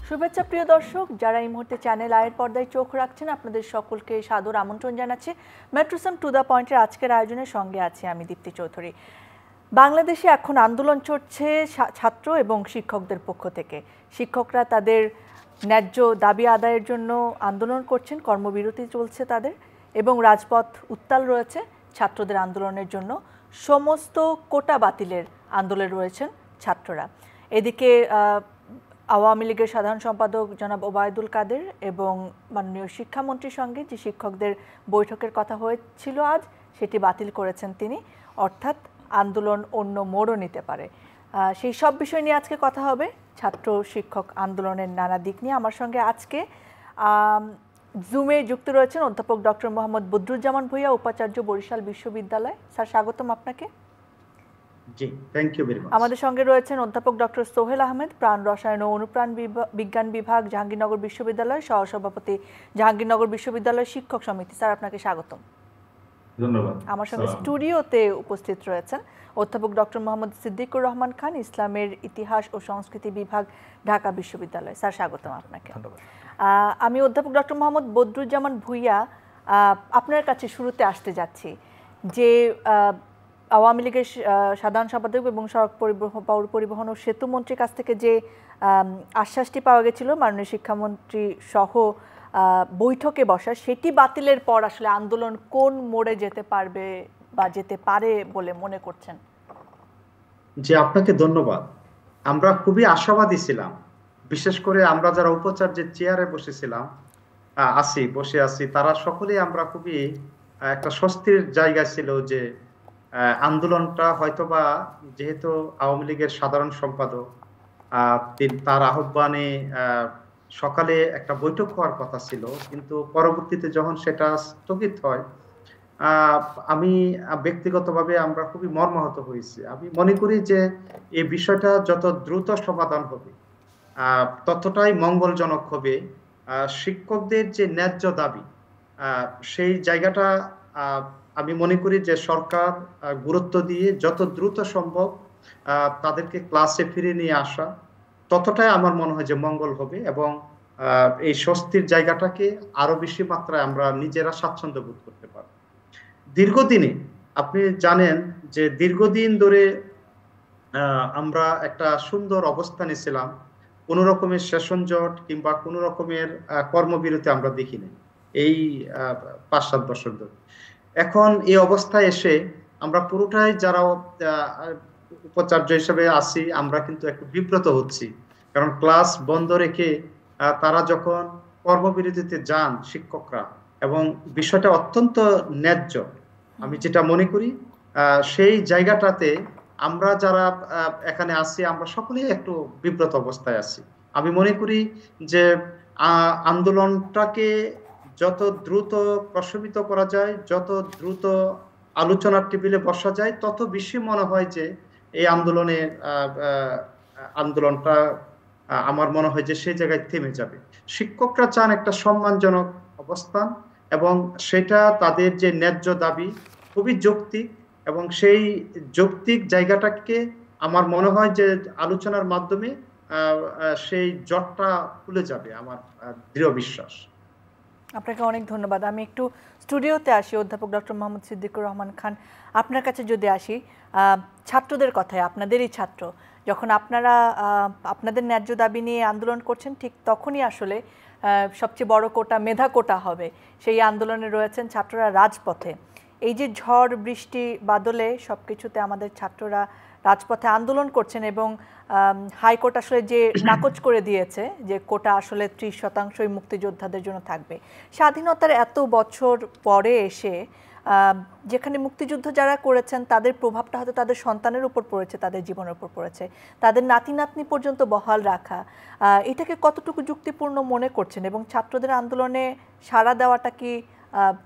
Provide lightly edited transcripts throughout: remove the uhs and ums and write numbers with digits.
শুভেচ্ছা প্রিয় দর্শক, যারা এই মুহূর্তে চ্যানেল আয়ের পর্দায় চোখ রাখছেন আপনাদের সকলকে সাদর আমন্ত্রণ জানাচ্ছি মেট্রোসম টু দ্য পয়েন্টের আজকের আয়োজনের সঙ্গে আছি আমি দীপ্তি চৌধুরী। বাংলাদেশে এখন আন্দোলন চলছে ছাত্র এবং শিক্ষকদের পক্ষ থেকে। শিক্ষকরা তাদের ন্যায্য দাবি আদায়ের জন্য আন্দোলন করছেন, কর্মবিরতি চলছে তাদের, এবং রাজপথ উত্তাল রয়েছে ছাত্রদের আন্দোলনের জন্য। সমস্ত কোটা বাতিলের আন্দোলনে রয়েছেন ছাত্ররা। এদিকে আওয়ামী লীগের সাধারণ সম্পাদক জনাব ওবায়দুল কাদের এবং মাননীয় শিক্ষামন্ত্রীর সঙ্গে যে শিক্ষকদের বৈঠকের কথা হয়েছিল আজ, সেটি বাতিল করেছেন তিনি, অর্থাৎ আন্দোলন অন্য মোড়ও নিতে পারে। সেই সব বিষয় নিয়ে আজকে কথা হবে, ছাত্র শিক্ষক আন্দোলনের নানা দিক নিয়ে। আমার সঙ্গে আজকে জুমে যুক্ত রয়েছেন অধ্যাপক ডক্টর মোহাম্মদ বদরুজ্জামান ভূঁইয়া, উপাচার্য, বরিশাল বিশ্ববিদ্যালয়। স্যার, স্বাগতম আপনাকে। জি, থ্যাংক ইউ ভেরি মাচ। আমাদের সঙ্গে রয়েছেন অধ্যাপক ডক্টর সোহেল আহমেদ, প্রাণ রসায়ন ও অনুপ্রাণ বিজ্ঞান বিভাগ, জাহাঙ্গীরনগর বিশ্ববিদ্যালয়, সহসভাপতি, জাহাঙ্গীরনগর বিশ্ববিদ্যালয় শিক্ষক সমিতি। স্যার, আপনাকে স্বাগতম। ধন্যবাদ। আমার সঙ্গে স্টুডিওতে উপস্থিত রয়েছেন অধ্যাপক ডক্টর মোহাম্মদ সিদ্দিকুর রহমান খান, ইসলামের ইতিহাস ও সংস্কৃতি বিভাগ, ঢাকা বিশ্ববিদ্যালয়। স্যার, স্বাগতম আপনাকে। আমি অধ্যাপক ডক্টর মোহাম্মদ বদরুজ্জামান ভূঁইয়া আপনার কাছে শুরুতে আসতে যাচ্ছি যে আওয়ামী লীগের সাধারণ সম্পাদক এবং সড়ক পরিবহন ও সেতু মন্ত্রীর কাছ থেকে যে আশ্বাসটি পাওয়া গেছিল মাননীয় শিক্ষামন্ত্রী সহ বৈঠকে বসা, সেটি বাতিলের পর আসলে আন্দোলন কোন মোড়ে যেতে পারবে বা যেতে পারে বলে মনে করছেন? জি, আপনাকে ধন্যবাদ। আমরা খুবই আশাবাদী ছিলাম, বিশেষ করে আমরা যারা উপাচার্যের চেয়ারে বসে আছি তারা সকলেই আমরা খুবই একটা স্বস্তির জায়গা ছিল যে আন্দোলনটা হয়তোবা, যেহেতু আওয়ামী লীগের সাধারণ সম্পাদক তার আহ্বানে সকালে একটা বৈঠক হওয়ার কথা ছিল, কিন্তু পরবর্তীতে যখন সেটা স্থগিত হয়, আমি ব্যক্তিগতভাবে আমরা খুবই মর্মাহত হয়েছি। আমি মনে করি যে এই বিষয়টা যত দ্রুত সমাধান হবে ততটাই মঙ্গলজনক হবে। শিক্ষকদের যে ন্যায্য দাবি, সেই জায়গাটা আমি মনে করি যে সরকার গুরুত্ব দিয়ে যত দ্রুত সম্ভব তাদেরকে ক্লাসে ফিরে নিয়ে আসা, ততটাই আমার মনে হয় যে মঙ্গল হবে, এবং এই স্বস্তির জায়গাটাকে আরো বেশি মাত্রায় আমরা নিজেরা স্বাচ্ছন্দ্য বোধ করতে পারব। দীর্ঘদিনে আপনি জানেন যে দীর্ঘদিন ধরে আমরা একটা সুন্দর অবস্থানে ছিলাম, কোন রকমের সেশন জট কিংবা কোন রকমের কর্মবিরতি আমরা দেখিনি এই ৫-৭ বছর ধরে। এখন এই অবস্থায় এসে আমরা পুরোটাই যারা উপাচার্য হিসেবে আছি আমরা কিন্তু একটু বিব্রত হচ্ছি, কারণ ক্লাস বন্ধ রেখে তারা যখন কর্মবিরতিতে যান শিক্ষকরা, এবং বিষয়টা অত্যন্ত ন্যায্য আমি যেটা মনে করি, সেই জায়গাটাতে আমরা যারা এখানে আছি আমরা সকলেই একটু বিব্রত অবস্থায় আছি। আমি মনে করি যে আন্দোলনটাকে যত দ্রুত প্রশমিত করা যায়, যত দ্রুত আলোচনার টেবিলে বসা যায়, তত বেশি মনে হয় যে এই আন্দোলনটা আমার মনে হয় যে সেই জায়গায় থেমে যাবে। শিক্ষকরা চান একটা সম্মানজনক অবস্থান, এবং সেটা তাদের যে ন্যায্য দাবি খুবই যৌক্তিক, এবং সেই যৌক্তিক জায়গাটাকে আমার মনে হয় যে আলোচনার মাধ্যমে সেই জটটা খুলে যাবে, আমার দৃঢ় বিশ্বাস। আপনাকে অনেক ধন্যবাদ। আমি একটু স্টুডিওতে আসি, অধ্যাপক ডক্টর মোহাম্মদ সিদ্দিকুর রহমান খান, আপনার কাছে যদি আসি, ছাত্রদের কথায়, আপনাদেরই ছাত্র, যখন আপনারা আপনাদের ন্যায্য দাবি নিয়ে আন্দোলন করছেন, ঠিক তখনই আসলে সবচেয়ে বড় কোটা মেধা কোটা হবে, সেই আন্দোলনে রয়েছেন ছাত্ররা রাজপথে। এই যে ঝড় বৃষ্টি বাদলে সব কিছুতে আমাদের ছাত্ররা রাজপথে আন্দোলন করছেন, এবং হাইকোর্ট আসলে যে নাকচ করে দিয়েছে যে কোটা আসলে 30% মুক্তিযোদ্ধাদের জন্য থাকবে। স্বাধীনতার এত বছর পরে এসে যেখানে মুক্তিযুদ্ধ যারা করেছেন তাদের প্রভাবটা হয়তো তাদের সন্তানের উপর পড়েছে, তাদের জীবনের উপর পড়েছে, তাদের নাতি নাতনি পর্যন্ত বহাল রাখা, এটাকে কতটুকু যুক্তিপূর্ণ মনে করছেন? এবং ছাত্রদের আন্দোলনে সাড়া দেওয়াটা কি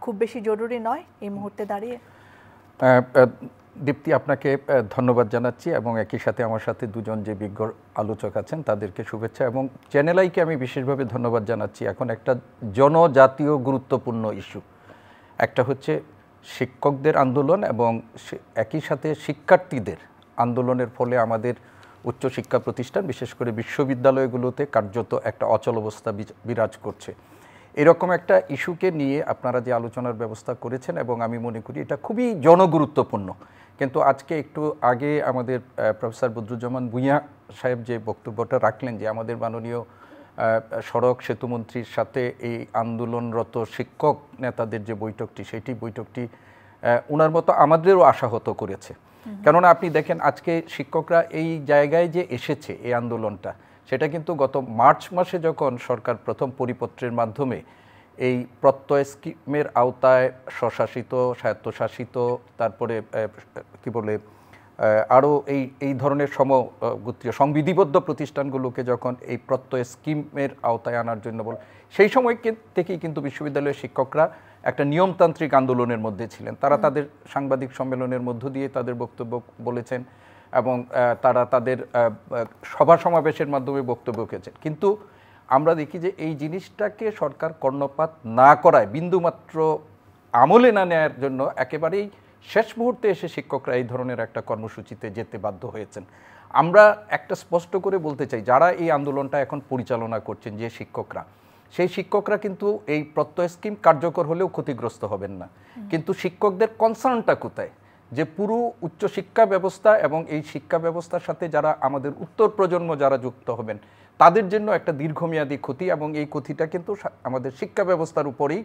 খুব বেশি জরুরি নয় এই মুহূর্তে দাঁড়িয়ে? দীপ্তি, আপনাকে ধন্যবাদ জানাচ্ছি, এবং একই সাথে আমার সাথে দুজন যে বিজ্ঞ আলোচক আছেন তাদেরকে শুভেচ্ছা, এবং চ্যানেল আইকে আমি বিশেষভাবে ধন্যবাদ জানাচ্ছি। এখন একটা জনজাতীয় গুরুত্বপূর্ণ ইস্যু, একটা হচ্ছে শিক্ষকদের আন্দোলন, এবং একই সাথে শিক্ষার্থীদের আন্দোলনের ফলে আমাদের উচ্চশিক্ষা প্রতিষ্ঠান বিশেষ করে বিশ্ববিদ্যালয়গুলোতে কার্যত একটা অচল অবস্থা বিরাজ করছে। এরকম একটা ইস্যুকে নিয়ে আপনারা যে আলোচনার ব্যবস্থা করেছেন এবং আমি মনে করি এটা খুবই জনগুরুত্বপূর্ণ। কিন্তু আজকে একটু আগে আমাদের প্রফেসর বদরুজ্জামান ভূঁইয়া সাহেব যে বক্তব্যটা রাখলেন যে আমাদের মাননীয় সড়ক সেতুমন্ত্রীর সাথে এই আন্দোলনরত শিক্ষক নেতাদের যে বৈঠকটি সেটি বৈঠকটি ওনার মতো আমাদেরও আশাহত করেছে। কেননা আপনি দেখেন আজকে শিক্ষকরা এই জায়গায় যে এসেছে এই আন্দোলনটা, সেটা কিন্তু গত মার্চ মাসে যখন সরকার প্রথম পরিপত্রের মাধ্যমে এই প্রত্যয় স্কিমের আওতায় স্বশাসিত স্বায়ত্তশাসিত তারপরে কি বলে আরও এই ধরনের সমগোত্রীয় সংবিধিবদ্ধ প্রতিষ্ঠানগুলোকে যখন এই প্রত্যয় স্কিমের আওতায় আনার জন্য সেই সময় থেকেই কিন্তু বিশ্ববিদ্যালয়ের শিক্ষকরা একটা নিয়মতান্ত্রিক আন্দোলনের মধ্যে ছিলেন। তারা তাদের সাংবাদিক সম্মেলনের মধ্য দিয়ে তাদের বক্তব্য বলেছেন এবং তারা তাদের সভা সমাবেশের মাধ্যমে বক্তব্য রেখেছেন। কিন্তু আমরা দেখি যে এই জিনিসটাকে সরকার কর্ণপাত না করায়, বিন্দুমাত্র আমলে না নেওয়ার জন্য একেবারেই শেষ মুহূর্তে এসে শিক্ষকরা এই ধরনের একটা কর্মসূচিতে যেতে বাধ্য হয়েছেন। আমরা একটা স্পষ্ট করে বলতে চাই, যারা এই আন্দোলনটা এখন পরিচালনা করছেন যে শিক্ষকরা, সেই শিক্ষকরা কিন্তু এই প্রত্যয় স্কিম কার্যকর হলেও ক্ষতিগ্রস্ত হবেন না। কিন্তু শিক্ষকদের কনসার্নটা কোথায়, যে পুরো উচ্চশিক্ষা ব্যবস্থা এবং এই শিক্ষা ব্যবস্থার সাথে যারা আমাদের উত্তর প্রজন্ম যারা যুক্ত হবেন তাদের জন্য একটা দীর্ঘমেয়াদী ক্ষতি, এবং এই ক্ষতিটা কিন্তু আমাদের শিক্ষা ব্যবস্থার উপরেই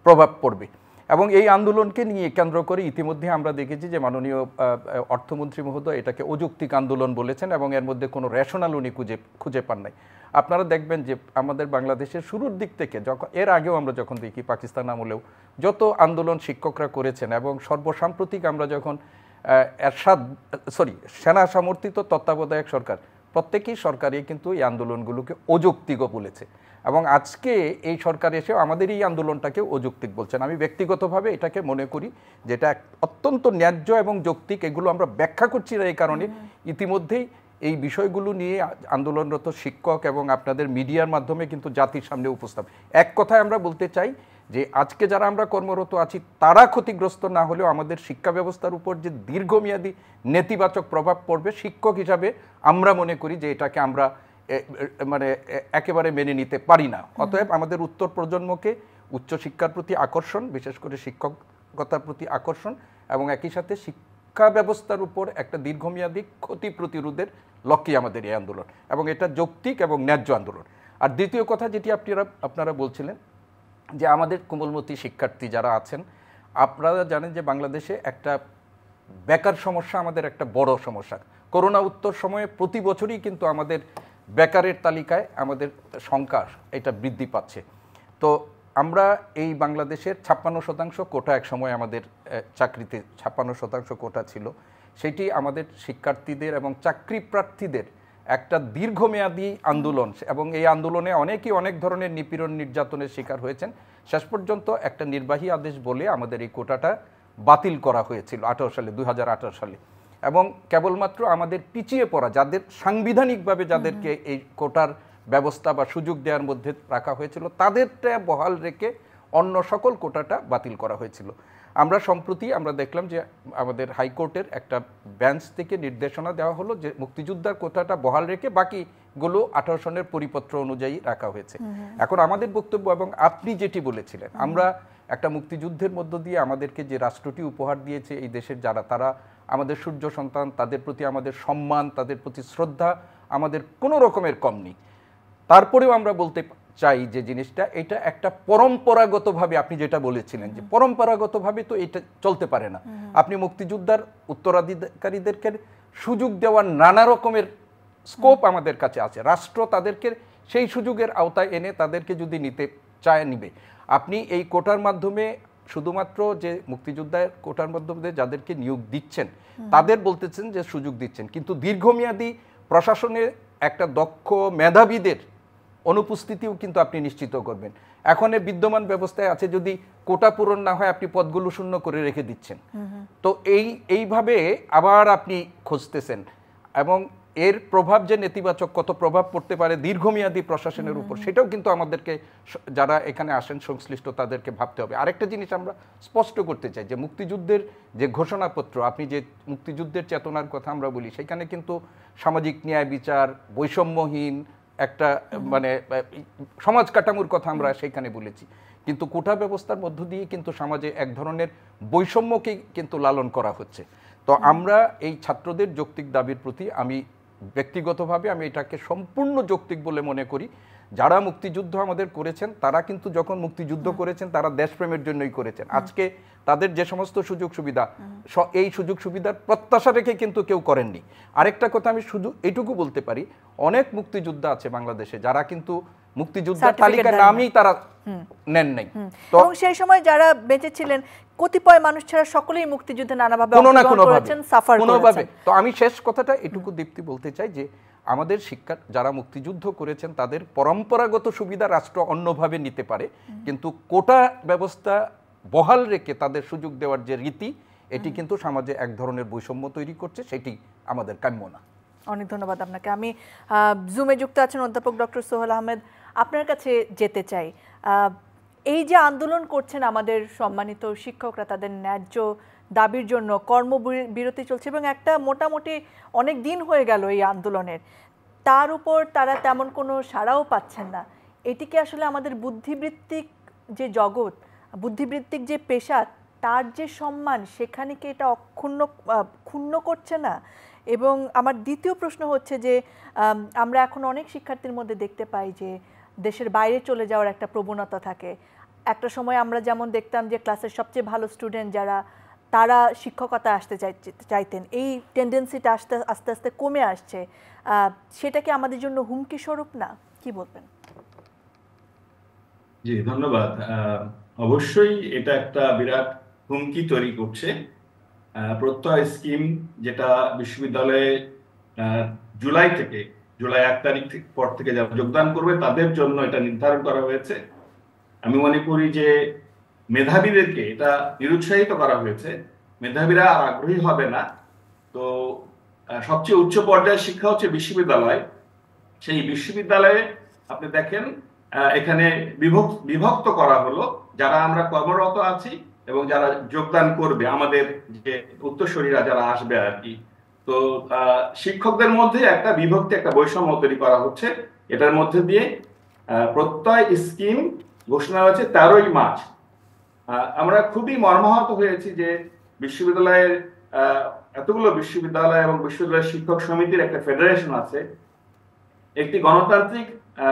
প্রভাব পড়বে। এবং এই আন্দোলনকে নিয়ে কেন্দ্র করে ইতিমধ্যে আমরা দেখেছি যে মাননীয় অর্থমন্ত্রী মহোদয় এটাকে অযৌক্তিক আন্দোলন বলেছেন এবং এর মধ্যে কোনো রেশনাল উনি খুঁজে পান নাই। আপনারা দেখবেন যে আমাদের বাংলাদেশের শুরুর দিক থেকে এর আগেও আমরা যখন দেখি পাকিস্তান আমলেও যত আন্দোলন শিক্ষকরা করেছেন এবং সর্বসাম্প্রতিক আমরা যখন সেনা সমর্থিত তত্ত্বাবধায়ক সরকার, প্রত্যেকেই সরকারই কিন্তু এই আন্দোলনগুলোকে অযৌক্তিকও বলেছে এবং আজকে এই সরকার এসেও আমাদের এই আন্দোলনটাকে অযৌক্তিক বলছেন। আমি ব্যক্তিগতভাবে এটাকে মনে করি যেটা অত্যন্ত ন্যায্য এবং যৌক্তিক। এগুলো আমরা ব্যাখ্যা করছি না এই কারণে ইতিমধ্যেই এই বিষয়গুলো নিয়ে আন্দোলনরত শিক্ষক এবং আপনাদের মিডিয়ার মাধ্যমে কিন্তু জাতির সামনে উপস্থাপন। এক কথায় আমরা বলতে চাই যে আজকে যারা আমরা কর্মরত আছি তারা ক্ষতিগ্রস্ত না হলেও আমাদের শিক্ষা ব্যবস্থার উপর যে দীর্ঘমেয়াদী নেতিবাচক প্রভাব পড়বে, শিক্ষক হিসাবে আমরা মনে করি যে এটাকে আমরা মানে একেবারে মেনে নিতে পারি না। অতএব আমাদের উত্তর প্রজন্মকে উচ্চশিক্ষার প্রতি আকর্ষণ, বিশেষ করে শিক্ষকতার প্রতি আকর্ষণ এবং একই সাথে শিক্ষা ব্যবস্থার উপর একটা দীর্ঘমেয়াদী ক্ষতি প্রতিরোধের লক্ষ্যে আমাদের এই আন্দোলন, এবং এটা যৌক্তিক এবং ন্যায্য আন্দোলন। আর দ্বিতীয় কথা যেটি আপনারা বলছিলেন যে আমাদের কোমলমতি শিক্ষার্থী যারা আছেন, আপনারা জানেন যে বাংলাদেশে একটা বেকার সমস্যা আমাদের একটা বড় সমস্যা। করোনা উত্তর সময়ে প্রতি বছরই কিন্তু আমাদের বেকারের তালিকায় আমাদের সংখ্যা এটা বৃদ্ধি পাচ্ছে। তো আমরা এই বাংলাদেশের 56% কোটা, এক সময় আমাদের চাকরিতে 56% কোটা ছিল, সেটি আমাদের শিক্ষার্থীদের এবং চাকরি প্রার্থীদের একটা দীর্ঘমেয়াদী আন্দোলন, এবং এই আন্দোলনে অনেকেই অনেক ধরনের নিপীড়ন নির্যাতনের শিকার হয়েছেন। শেষ পর্যন্ত একটা নির্বাহী আদেশ বলে আমাদের এই কোটাটা বাতিল করা হয়েছিল 2018 সালে, এবং কেবলমাত্র আমাদের পিছিয়ে পড়া যাদের সাংবিধানিকভাবে যাদেরকে এই কোটার ব্যবস্থা বা সুযোগ দেওয়ার মধ্যে রাখা হয়েছিল তাদেরটা বহাল রেখে অন্য সকল কোটাটা বাতিল করা হয়েছিল। আমরা সম্প্রতি দেখলাম যে আমাদের হাইকোর্টের একটা বেঞ্চ থেকে নির্দেশনা দেওয়া হলো যে মুক্তিযোদ্ধার কোটাটা বহাল রেখে বাকিগুলো 18 সনের পরিপত্র অনুযায়ী রাখা হয়েছে। এখন আমাদের বক্তব্য, এবং আপনি যেটি বলেছিলেন, আমরা একটা মুক্তিযুদ্ধের মধ্য দিয়ে আমাদেরকে যে রাষ্ট্রটি উপহার দিয়েছে এই দেশের তারা আমাদের সূর্য সন্তান, তাদের প্রতি আমাদের সম্মান, তাদের প্রতি শ্রদ্ধা আমাদের কোনো রকমের কম নেই। তারপরেও আমরা বলতে চাই যে জিনিসটা এটা একটা পরম্পরাগতভাবে, আপনি যেটা বলেছিলেন যে পরম্পরাগতভাবে তো এটা চলতে পারে না। আপনি মুক্তিযোদ্ধার উত্তরাধিকারীদেরকে সুযোগ দেওয়ার নানা রকমের স্কোপ আমাদের কাছে আছে, রাষ্ট্র তাদেরকে সেই সুযোগের আওতায় এনে তাদেরকে যদি নিতে চায় নিবে। আপনি এই কোটার মাধ্যমে শুধুমাত্র যে মুক্তিযোদ্ধার কোটার মাধ্যমে যাদেরকে নিয়োগ দিচ্ছেন তাদের বলতেছেন যে সুযোগ দিচ্ছেন, কিন্তু দীর্ঘমেয়াদী প্রশাসনের একটা দক্ষ মেধাবীদের অনুপস্থিতিও কিন্তু আপনি নিশ্চিত করবেন। এখন বিদ্যমান ব্যবস্থায় আছে, যদি কোটা পূরণ না হয় আপনি পদগুলো শূন্য করে রেখে দিচ্ছেন। তো এইভাবে আবার আপনি খুঁজতেছেন, এবং এর প্রভাব যে নেতিবাচক কত প্রভাব পড়তে পারে দীর্ঘমেয়াদী প্রশাসনের উপর, সেটাও কিন্তু আমাদেরকে যারা এখানে আসেন সংশ্লিষ্ট তাদেরকে ভাবতে হবে। আরেকটা জিনিস আমরা স্পষ্ট করতে চাই যে মুক্তিযুদ্ধের যে ঘোষণাপত্র, আপনি যে মুক্তিযুদ্ধের চেতনার কথা আমরা বলি, সেখানে কিন্তু সামাজিক ন্যায় বিচার, বৈষম্যহীন একটা মানে সমাজ কাঠামোর কথা আমরা সেখানে বলেছি, কিন্তু কোটা ব্যবস্থার মধ্য দিয়ে কিন্তু সমাজে এক ধরনের বৈষম্যকে কিন্তু লালন করা হচ্ছে। তো আমরা এই ছাত্রদের যৌক্তিক দাবির প্রতি আমি ব্যক্তিগতভাবে আমি এটাকে সম্পূর্ণ যৌক্তিক বলে মনে করি। যারা মুক্তিযুদ্ধ আমাদের করেছেন তারা কিন্তু যখন মুক্তিযুদ্ধ করেছেন তারা দেশপ্রেমের জন্যই করেছেন। আজকে তাদের যে সমস্ত সুযোগ সুবিধা, এই সুযোগ সুবিধার প্রত্যাশা রেখে কিন্তু কেউ করেননি। আরেকটা কথা আমি শুধু এটুকু বলতে পারি, অনেক মুক্তিযোদ্ধা আছে বাংলাদেশে যারা কিন্তু মুক্তিযোদ্ধার তালিকায় নামই তারা নেন নাই। এবং সেই সময় যারা বেঁচে ছিলেন কতিপয় মানুষ ছাড়া সকলেই মুক্তিযুদ্ধে নানাভাবে অংশগ্রহণ করেছেন, সাফার করেছেন। তো আমি শেষ কথাটা এটুকু দীপ্তি বলতে চাই যে আমাদের শিক্ষা যারা মুক্তিযুদ্ধ করেছেন তাদের পরম্পরাগত সুবিধা রাষ্ট্র অন্যভাবে নিতে পারে, কিন্তু কোটা ব্যবস্থা বহাল রেখে তাদের সুযোগ দেওয়ার যে রীতি, এটি কিন্তু সমাজে এক ধরনের বৈষম্য তৈরি করছে, সেটি আমাদের কাম্য না। অনেক ধন্যবাদ আপনাকে। আমি জুমে যুক্ত আছেন অধ্যাপক ডক্টর সোহেল আহমেদ, আপনার কাছে যেতে চাই। এই যে আন্দোলন করছেন আমাদের সম্মানিত শিক্ষকরা তাদের ন্যায্য দাবির জন্য, কর্মবিরতি চলছে এবং একটা মোটামুটি অনেক দিন হয়ে গেল এই আন্দোলনের, তার উপর তারা তেমন কোনো সাড়াও পাচ্ছেন না। এটিকে আসলে আমাদের বুদ্ধিবৃত্তিক যে জগৎ, বুদ্ধিবৃত্তিক যে পেশা, তার যে সম্মান, সেখানে কি এটা ক্ষুণ্ণ করছে না? এবং আমার দ্বিতীয় প্রশ্ন হচ্ছে যে আমরা এখন অনেক শিক্ষার্থীর মধ্যে দেখতে পাই যে দেশের বাইরে চলে যাওয়ার একটা প্রবণতা থাকে। একটা সময় আমরা যেমন দেখতাম যে ক্লাসের সবচেয়ে ভালো স্টুডেন্ট যারা, তারা শিক্ষকতা আসতে চাইতেন। এই টেন্ডেন্সিটা আস্তে আস্তে কমে আসছে। সেটা কি আমাদের জন্য হুমকি স্বরূপ না? কি বলবেন? জি, ধন্যবাদ। অবশ্যই এটা একটা বিরাট হুমকি তৈরি করছে। প্রত্যয় স্কিম যেটা বিশ্ববিদ্যালয়ে জুলাই 1 তারিখ পর থেকে যারা যোগদান করবে তাদের জন্য এটা নির্ধারণ করা হয়েছে। আমি মনে করি যে মেধাবীদেরকে এটা নিরুৎসাহিত করা হয়েছে, মেধাবীরা আর আগ্রহী হবে না। তো সবচেয়ে উচ্চ পর্যায়ের শিক্ষা হচ্ছে বিশ্ববিদ্যালয়। সেই বিশ্ববিদ্যালয়ে আপনি দেখেন এখানে বিভক্ত করা হলো, যারা আমরা কর্মরত আছি এবং যারা যোগদান করবে, আমাদের যে উত্তরসূরিরা যারা আসবে আর কি। তো শিক্ষকদের মধ্যে একটা বিভক্তি, একটা বৈষম্য তৈরি করা হচ্ছে। এটার মধ্যে দিয়ে প্রত্যয় স্কিম ঘোষণা হয়েছে 13ই মার্চ। আমরা খুবই মর্মাহত হয়েছি যে বিশ্ববিদ্যালয়ের এতগুলো বিশ্ববিদ্যালয় এবং বিশ্ববিদ্যালয় শিক্ষক সমিতির একটা ফেডারেশন আছে। একটি গণতান্ত্রিক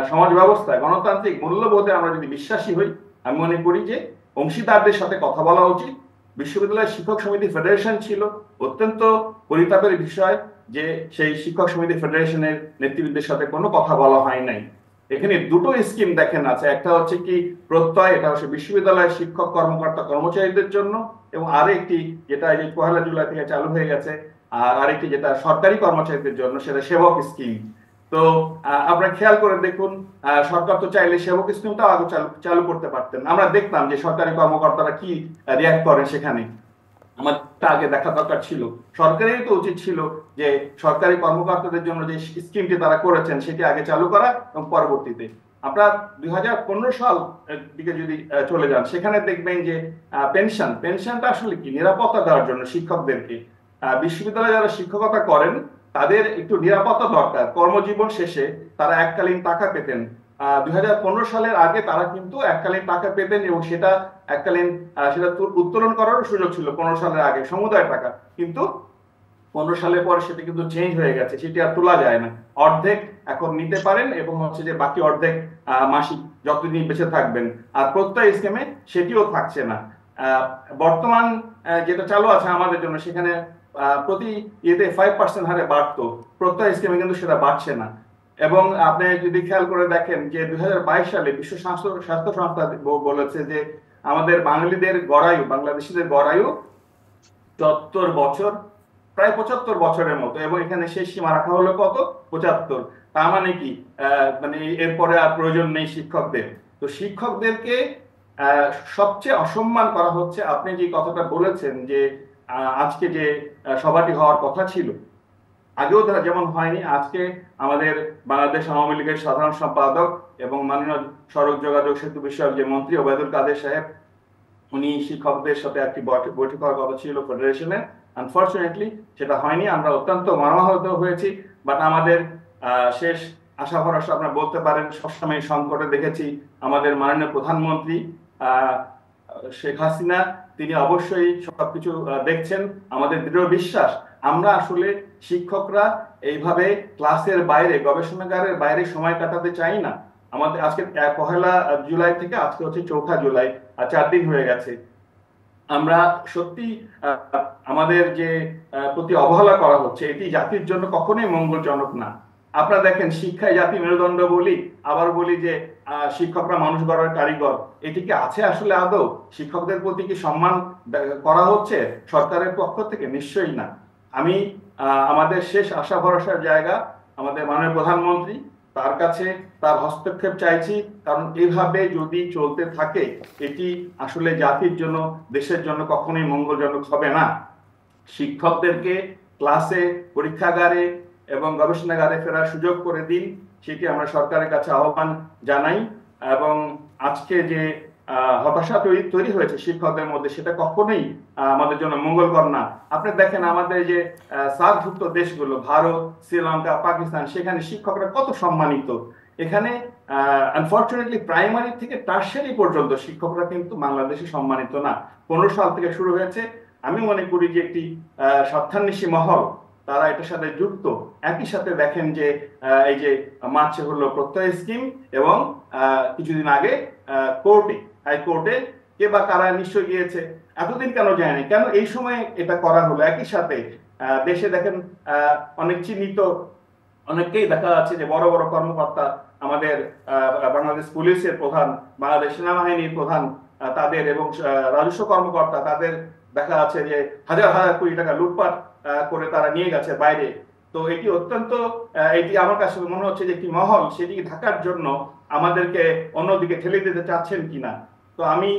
সমাজ ব্যবস্থা, গণতান্ত্রিক মূল্যবোধে আমরা যদি বিশ্বাসী হই, আমি মনে করি যে অংশীদারদের সাথে কথা বলা উচিত। বিশ্ববিদ্যালয় শিক্ষক সমিতি ফেডারেশন ছিল, অত্যন্ত পরিতাপের বিষয় যে সেই শিক্ষক সমিতি ফেডারেশনের নেতৃবৃন্দের সাথে কোনো কথা বলা হয় নাই। এখানে দুটো স্কিম দেখেন আছে, একটা হচ্ছে কি প্রত্যয়, এটা হচ্ছে বিশ্ববিদ্যালয়ের শিক্ষক কর্মকর্তা কর্মচারীদের জন্য, এবং আরেকটি যেটা এই 1 জুলাই থেকে চালু হয়ে গেছে, আর আরেকটি যেটা সরকারি কর্মচারীদের জন্য, সেটা সেবক স্কিম। তো আপনারা খেয়াল করে দেখুন, সরকার তো চাইলে সেবক স্কিমটাও আগে চালু করতে পারতেন। আমরা দেখতাম যে সরকারি কর্মকর্তারা কি রিয়াক্ট করেন সেখানে। আমার আগে দেখা দরকার ছিল, সরকারেরই তো উচিত ছিল যে সরকারি কর্মকর্তাদের জন্য যে স্কিমটি তারা করেছেন সেটি আগে চালু করা, এবং পরবর্তীতে আপনারা 2015 সাল দিকে যদি চলে যান, সেখানে দেখবেন যে পেনশনটা আসলে কি, নিরাপত্তা দেওয়ার জন্য শিক্ষকদেরকে। বিশ্ববিদ্যালয়ে যারা শিক্ষকতা করেন তাদের একটু নিরাপত্তা দরকার। কর্মজীবন শেষে তারা এককালীন টাকা পেতেন। 2015 সালের আগে তারা কিন্তু এককালীন টাকা পেতেন, এবং সেটা এককালীন সেটা উত্তোলন করারও সুযোগ ছিল 15 সালের আগে, সমুদায় টাকা। কিন্তু 15 সালের পরে সেটা কিন্তু চেঞ্জ হয়ে গেছে, সেটি আর তোলা যায় না। অর্ধেক এখন নিতে পারেন, এবং হচ্ছে যে বাকি অর্ধেক মাসিক যতদিন বেঁচে থাকবেন। আর প্রত্যয় স্কিমে সেটিও থাকছে না। বর্তমান যেটা চালু আছে আমাদের জন্য, সেখানে প্রতি ইয়েতে 5% হারে বাড়তো, প্রত্যয় স্কিমে কিন্তু সেটা বাড়ছে না। এবং আপনি যদি খেয়াল করে দেখেন যে 2022 সালে বিশ্ব স্বাস্থ্য সংস্থা বলেছে যে আমাদের বাংলাদেশিদের গড়ায়ু 74 বছর, প্রায় 75 বছরের মতো, এবং এখানে শেষ সীমা রাখা হলো কত, 75। তার মানে কি, মানে এরপরে আর প্রয়োজন নেই শিক্ষকদের। তো শিক্ষকদেরকে সবচেয়ে অসম্মান করা হচ্ছে। আপনি যে কথাটা বলেছেন যে আজকে যে সভাটি হওয়ার কথা ছিল, আগেও তারা যেমন হয়নি, আজকে আমাদের বাংলাদেশ আওয়ামী লীগের সাধারণ সম্পাদক এবং মাননীয় সড়ক যোগাযোগ সেতু বিষয়ক যে মন্ত্রী ওবায়দুল কাদের সাহেব, উনি শিক্ষকদের সাথে একটি বৈঠক হওয়ার কথা ছিল ফেডারেশনে। আনফরচুনেটলি সেটা হয়নি, আমরা অত্যন্ত মর্মাহত হয়েছি। বাট আমাদের শেষ আশা ভরসা আপনারা বলতে পারেন সবসময় সংকটে দেখেছি আমাদের মাননীয় প্রধানমন্ত্রী শেখ হাসিনা, তিনি অবশ্যই সবকিছু দেখছেন। আমাদের দৃঢ় বিশ্বাস আমরা আসলে শিক্ষকরা এইভাবে ক্লাসের বাইরে, গবেষণাগারের বাইরে সময় কাটাতে চাই না। আমাদের আজকে 1 জুলাই থেকে আজকে হচ্ছে 4 জুলাই, 4 দিন হয়ে গেছে। আমরা সত্যি আমাদের যে প্রতি অবহেলা করা হচ্ছে, এটি জাতির জন্য কখনোই মঙ্গলজনক না। আপনারা দেখেন, শিক্ষায় জাতি মেরুদণ্ড বলি, আবার বলি যে শিক্ষকরা মানুষ গড়ার কারিগর। এটি কি আছে আসলে আদৌ? শিক্ষকদের প্রতি কি সম্মান করা হচ্ছে সরকারের পক্ষ থেকে? নিশ্চয়ই না। আমি আমাদের শেষ আশা ভরসার জায়গা আমাদের মাননীয় প্রধানমন্ত্রী, তার কাছে তার হস্তক্ষেপ চাইছি। কারণ এভাবে যদি চলতে থাকে এটি আসলে জাতির জন্য, দেশের জন্য কখনোই মঙ্গলজনক হবে না। শিক্ষকদেরকে ক্লাসে, পরীক্ষাগারে এবং গবেষণাগারে ফেরার সুযোগ করে দিন, সেটি আমরা সরকারের কাছে আহ্বান জানাই। এবং আজকে যে হতাশা তৈরি হয়েছে শিক্ষকদের মধ্যে, সেটা কখনোই আমাদের জন্য মঙ্গলকর না। আপনি দেখেন আমাদের যে সার্কভুক্ত দেশগুলো, ভারত, শ্রীলঙ্কা, পাকিস্তান, সেখানে শিক্ষকরা কত সম্মানিত। এখানে আনফরচুনেটলি প্রাইমারি থেকে টারশারি পর্যন্ত শিক্ষকরা কিন্তু বাংলাদেশে সম্মানিত না। 15 সাল থেকে শুরু হয়েছে। আমি মনে করি যে একটি স্বার্থান্বেষী মহল তারা এটার সাথে যুক্ত। একই সাথে দেখেন যে এই যে মার্চে হলো প্রত্যয় স্কিম, এবং কিছুদিন আগে কোর্টে, হাইকোর্টে কে বা কারা নিশ্চয় গিয়েছে, এতদিন কেন যায়নি, কেন এই সময় এটা করা হলো? একই সাথে দেশে দেখেন অনেক চিহ্নিত অনেককেই দেখা যাচ্ছে যে বড় বড় কর্মকর্তা, আমাদের বাংলাদেশ পুলিশের প্রধান, বাংলাদেশ সেনাবাহিনীর প্রধান, তাদের এবং রাজস্ব কর্মকর্তা, তাদের দেখা যাচ্ছে যে হাজার হাজার কোটি টাকা লুটপাট করে তারা নিয়ে গেছে বাইরে। তো এটি অত্যন্ত, এটি আমার কাছে মনে হচ্ছে যে একটি মহল সেটিকে ঢাকার জন্য আমাদেরকে অন্যদিকে ঠেলে দিতে চাচ্ছেন কিনা। তো আমি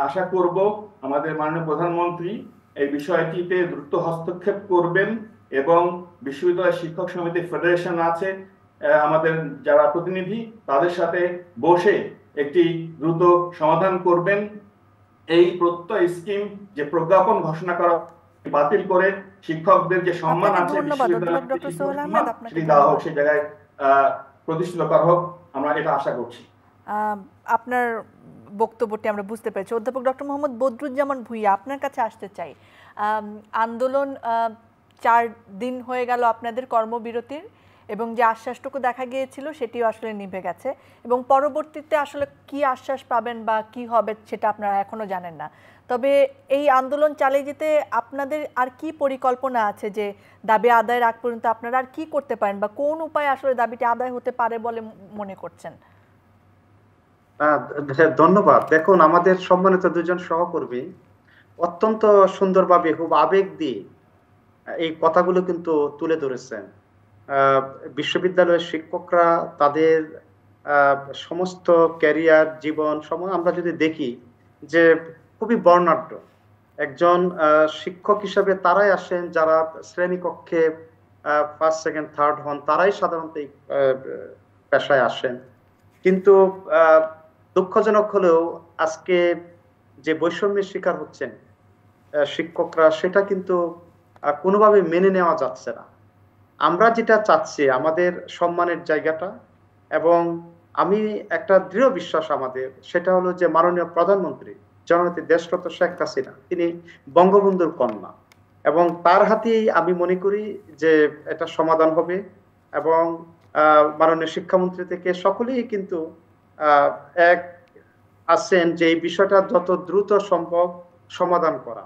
আশা করব আমাদের মাননীয় প্রধানমন্ত্রী এই বিষয়টিতে দ্রুত হস্তক্ষেপ করবেন এবং বিশ্ববিদ্যালয় শিক্ষক সমিতি ফেডারেশন আছে, আমাদের যারা প্রতিনিধি, তাদের সাথে বসে একটি দ্রুত সমাধান করবেন। এই প্রত্যয় স্কিম যে প্রজ্ঞাপন ঘোষণা করা বাতিল করে শিক্ষকদের যে সম্মান আছে সেটি দেওয়া হোক, সেই জায়গায় প্রতিষ্ঠিত করা হোক, আমরা এটা আশা করছি। আপনার বক্তব্যটি আমরা বুঝতে পেরেছি। অধ্যাপক ডক্টর মোহাম্মদ বদরুজ্জামান ভূঁইয়া, আপনার কাছে আসতে চাই। আন্দোলন 4 দিন হয়ে গেল আপনাদের কর্মবিরতির, এবং যে আশ্বাসটুকু দেখা গিয়েছিল সেটিও আসলে নিভে গেছে, এবং পরবর্তীতে আসলে কি আশ্বাস পাবেন বা কি হবে সেটা আপনারা এখনো জানেন না। তবে এই আন্দোলন চালিয়ে যেতে আপনাদের আর কি পরিকল্পনা আছে, যে দাবি আদায়ের আগ পর্যন্ত আপনারা আর কি করতে পারেন, বা কোন উপায়ে আসলে দাবিটি আদায় হতে পারে বলে মনে করছেন? ধন্যবাদ। দেখুন, আমাদের সম্মানিত দুজন সহকর্মী অত্যন্ত সুন্দরভাবে, খুব আবেগ দিয়ে এই কথাগুলো কিন্তু তুলে ধরেছেন। বিশ্ববিদ্যালয়ের শিক্ষকরা তাদের সমস্ত ক্যারিয়ার, জীবন সময় আমরা যদি দেখি যে খুবই বর্ণাঢ্য। একজন শিক্ষক হিসাবে তারাই আসেন যারা শ্রেণীকক্ষে ফার্স্ট, সেকেন্ড, থার্ড হন, তারাই সাধারণত এই পেশায় আসেন। কিন্তু দুঃখজনক হলেও আজকে যে বৈষম্যের শিকার হচ্ছেন শিক্ষকরা, সেটা কিন্তু কোনোভাবে মেনে নেওয়া যাচ্ছে না। আমরা যেটা চাচ্ছি আমাদের সম্মানের জায়গাটা, এবং আমি একটা দৃঢ় বিশ্বাস আমাদের, সেটা হলো যে মাননীয় প্রধানমন্ত্রী জননেত্রী দেশরত শেখ হাসিনা, তিনি বঙ্গবন্ধুর কন্যা, এবং তার হাতেই আমি মনে করি যে এটা সমাধান হবে। এবং মাননীয় শিক্ষামন্ত্রী থেকে সকলেই কিন্তু এক আছেন যে এই বিষয়টা যত দ্রুত সম্ভব সমাধান করা।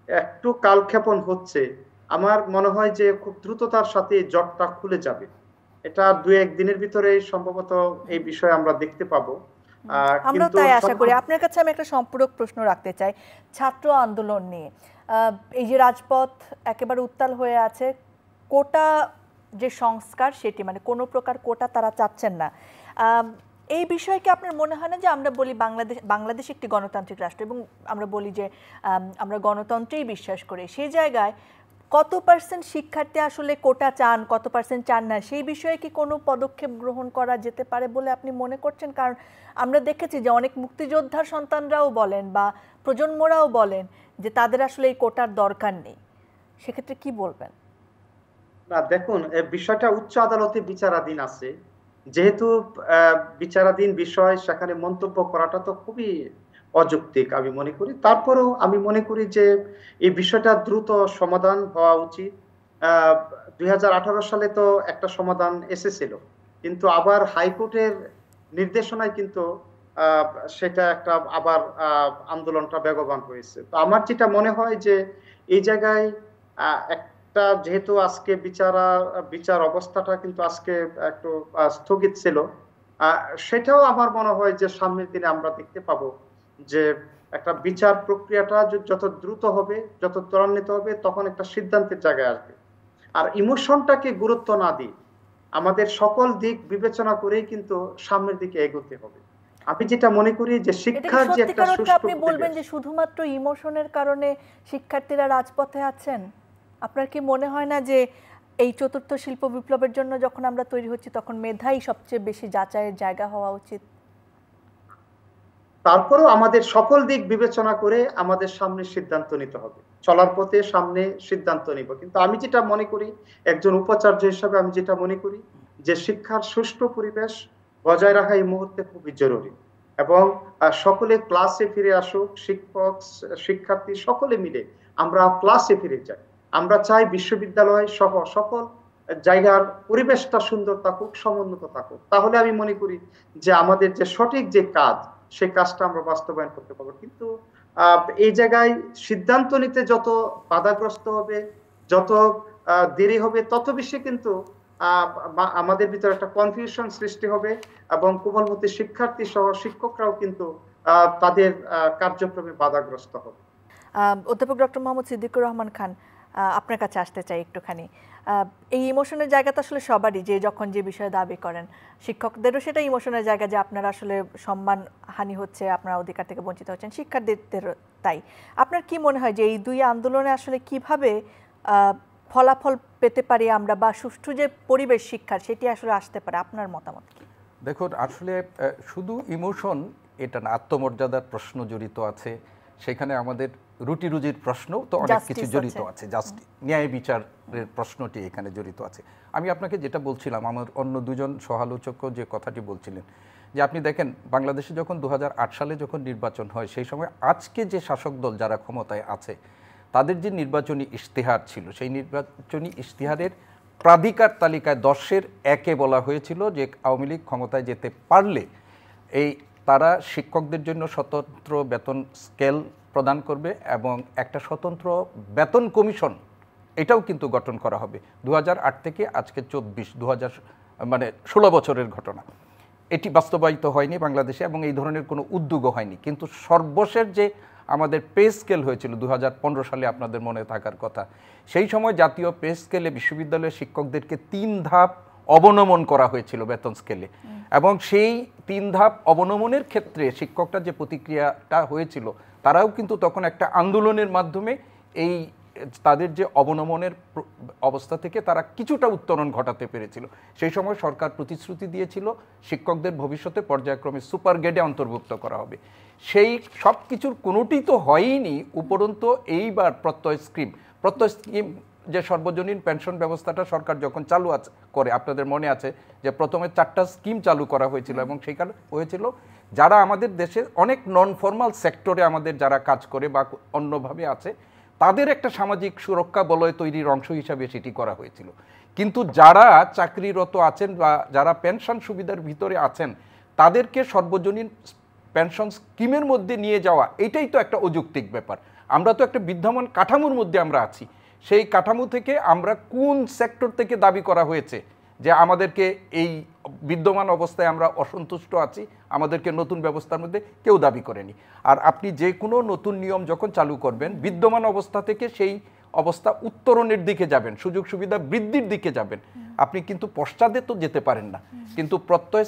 একটু কালক্ষেপণ হচ্ছে, আমার মনে হয় যে খুব দ্রুততার সাথে জটটা খুলে যাবে। এটা 2-1 দিনের ভিতরে সম্ভবত এই বিষয়ে আমরা দেখতে পাবো। আমরা তাই আশা করি। আপনার কাছে আমি একটা সম্পূরক প্রশ্ন রাখতে চাই ছাত্র আন্দোলন নিয়ে। এই যে রাজপথ একেবারে উত্তাল হয়ে আছে, কোটা যে সংস্কার সেটি, মানে কোনো প্রকার কোটা তারা চাচ্ছেন না। এই বিষয়ে কি আপনার মনে হয় না যে আমরা বলি বাংলাদেশ একটি গণতান্ত্রিক রাষ্ট্র, এবং আমরা বলি যে আমরা গণতন্ত্রেই বিশ্বাস করি, সেই জায়গায় কত পার্সেন্ট শিক্ষার্থী আসলে কোটা চান, কত পার্সেন্ট চান না, সেই বিষয়ে কি কোনো পদক্ষেপ গ্রহণ করা যেতে পারে বলে আপনি মনে করছেন? কারণ আমরা দেখেছি যে অনেক মুক্তিযোদ্ধার সন্তানরাও বলেন বা প্রজন্মরাও বলেন যে তাদের আসলে এই কোটার দরকার নেই। সেক্ষেত্রে কি বলবেন? না, দেখুন, বিষয়টা উচ্চ আদালতে বিচারাধীন আছে। যেহেতু বিচারাধীন বিষয়, সেখানে মন্তব্য করাটা তো খুবই অযৌক্তিক আমি মনে করি। তারপরেও আমি মনে করি যে এই বিষয়টা দ্রুত সমাধান হওয়া উচিত। 2018 সালে তো একটা সমাধান এসেছিল, কিন্তু আবার হাইকোর্টের নির্দেশনায় কিন্তু সেটা একটা আবার আন্দোলনটা বেগবান হয়েছে। তো আমার যেটা মনে হয় যে এই জায়গায় একটা, যেহেতু আজকে বিচার অবস্থাটা কিন্তু আজকে একটু স্থগিত ছিল, সেটাও আমার মনে হয় যে সামনের দিনে আমরা দেখতে পাবো যে একটা বিচার প্রক্রিয়াটা যত দ্রুত হবে, যত ত্বরান্বিত হবে, তখন একটা সিদ্ধান্তের জায়গায় আসবে। আর ইমোশনটাকে গুরুত্ব না দিয়ে আমাদের সকল দিক বিবেচনা করেই কিন্তু সামনের দিকে এগোতে হবে। আমি যেটা মনে করি যে শিক্ষার যে একটা সুষ্ঠু, আপনি বলবেন যে শুধুমাত্র ইমোশনের কারণে শিক্ষার্থীরা রাজপথে আছেন? আপনার কি মনে হয় না যে এই চতুর্থ শিল্প বিপ্লবের জন্য যখন আমরা তৈরি হচ্ছি তখন মেধাই সবচেয়ে বেশি যাচাইয়ের জায়গা হওয়া উচিত? তারপরেও আমাদের সকল দিক বিবেচনা করে আমাদের সামনে সিদ্ধান্ত নিতে হবে, চলার পথে সামনে সিদ্ধান্ত নিব। কিন্তু আমি যেটা মনে করি, একজন উপাচার্য হিসাবে আমি যেটা মনে করি যে শিক্ষার সুষ্ঠু পরিবেশ বজায় রাখা এই মুহূর্তে খুবই জরুরি। এবং সকলে ক্লাসে ফিরে আসুক, শিক্ষক শিক্ষার্থী সকলে মিলে আমরা ক্লাসে ফিরে যাই। আমরা চাই বিশ্ববিদ্যালয় সহ সকল জায়গার পরিবেশটা সুন্দর থাকুক, সমুন্নত থাকুক। তাহলে আমি মনে করি যে আমাদের যে সঠিক যে কাজ, সেই কাজটা আমরা বাস্তবায়ন করতে পারবো। কিন্তু এই জায়গায় সিদ্ধান্ত নিতে যত বাধাগ্রস্ত হবে, যত দেরি হবে, তত বেশি কিন্তু আমাদের ভিতরে একটা কনফিউশন সৃষ্টি হবে এবং কোমলমতি শিক্ষার্থী সহ শিক্ষকরাও কিন্তু তাদের কার্যক্রমে বাধাগ্রস্ত হবে। অধ্যাপক ডক্টর মোহাম্মদ সিদ্দিকুর রহমান খান, আপনার কাছে আসতে চাই একটুখানি। এই ইমোশনের জায়গাটা আসলে সবারই, যে যখন যে বিষয়ে দাবি করেন, শিক্ষকদেরও সেটা ইমোশনের জায়গা যে আপনারা আসলে সম্মান হানি হচ্ছে, আপনারা অধিকার থেকে বঞ্চিত হচ্ছেন, শিক্ষার্থীদেরও তাই। আপনার কি মনে হয় যে এই দুই আন্দোলনে আসলে কিভাবে ফলাফল পেতে পারি আমরা, বা সুষ্ঠু যে পরিবেশ শিক্ষার সেটি আসলে আসতে পারে? আপনার মতামত কি? দেখুন, আসলে শুধু ইমোশন এটা না, আত্মমর্যাদার প্রশ্ন জড়িত আছে সেখানে, আমাদের রুটি রুজির প্রশ্ন তো অনেক কিছু জড়িত আছে, জাস্ট ন্যায় বিচারের প্রশ্নটি এখানে জড়িত আছে। আমি আপনাকে যেটা বলছিলাম, আমার অন্য দুজন সহালোচকও যে কথাটি বলছিলেন, যে আপনি দেখেন বাংলাদেশে যখন 2008 সালে যখন নির্বাচন হয়, সেই সময় আজকে যে শাসক দল যারা ক্ষমতায় আছে তাদের যে নির্বাচনী ইশতেহার ছিল, সেই নির্বাচনী ইশতেহারের প্রাধিকার তালিকায় 10-এর 1-এ বলা হয়েছিল যে আওয়ামী লীগ ক্ষমতায় যেতে পারলে তারা শিক্ষকদের জন্য স্বতন্ত্র বেতন স্কেল প্রদান করবে এবং একটা স্বতন্ত্র বেতন কমিশন এটাও কিন্তু গঠন করা হবে। 2008 থেকে আজকে 16 বছরের ঘটনা। এটি বাস্তবায়িত হয়নি বাংলাদেশে এবং এই ধরনের কোনো উদ্যোগও হয়নি। কিন্তু সর্বশেষ যে আমাদের পে স্কেল হয়েছিল 2015 সালে, আপনাদের মনে থাকার কথা, সেই সময় জাতীয় পে স্কেলে বিশ্ববিদ্যালয়ের শিক্ষকদেরকে 3 ধাপ অবনমন করা হয়েছিল বেতন স্কেলে, এবং সেই 3 ধাপ অবনমনের ক্ষেত্রে শিক্ষকরা যে প্রতিক্রিয়াটা হয়েছিল, তারাও কিন্তু তখন একটা আন্দোলনের মাধ্যমে এই তাদের যে অবনমনের অবস্থা থেকে তারা কিছুটা উত্তরণ ঘটাতে পেরেছিল। সেই সময় সরকার প্রতিশ্রুতি দিয়েছিল শিক্ষকদের ভবিষ্যতে পর্যায়ক্রমে সুপার গ্রেডে অন্তর্ভুক্ত করা হবে। সেই সব কিছুর কোনোটি তো হয়নি। উপরন্তু এইবার প্রত্যয় স্কিম যে সর্বজনীন পেনশন ব্যবস্থাটা সরকার যখন চালু করে, আপনাদের মনে আছে যে প্রথমে 4টা স্কিম চালু করা হয়েছিল, এবং সেইখানে হয়েছিল যারা আমাদের দেশের অনেক নন ফর্মাল সেক্টরে আমাদের যারা কাজ করে বা অন্যভাবে আছে, তাদের একটা সামাজিক সুরক্ষা বলয় তৈরির অংশ হিসাবে সেটি করা হয়েছিল। কিন্তু যারা চাকরিরত আছেন বা যারা পেনশন সুবিধার ভিতরে আছেন, তাদেরকে সর্বজনীন পেনশন স্কিমের মধ্যে নিয়ে যাওয়া, এটাই তো একটা অযৌক্তিক ব্যাপার। আমরা তো একটা বিদ্যমান কাঠামোর মধ্যে আমরা আছি। সেই কাঠামো থেকে আমরা কোন সেক্টর থেকে দাবি করা হয়েছে যে আমাদেরকে এই বিদ্যমান অবস্থায় আমরা অসন্তুষ্ট আছি, আমাদেরকে নতুন ব্যবস্থার মধ্যে কেউ দাবি করেনি। আর আপনি যে কোনো নতুন নিয়ম যখন চালু করবেন, বিদ্যমান অবস্থা থেকে সেই অবস্থা উত্তরণের দিকে যাবেন, সুযোগ সুবিধা বৃদ্ধির দিকে যাবেন, আপনি কিন্তু পশ্চাতে তো যেতে পারেন না। কিন্তু প্রত্যয়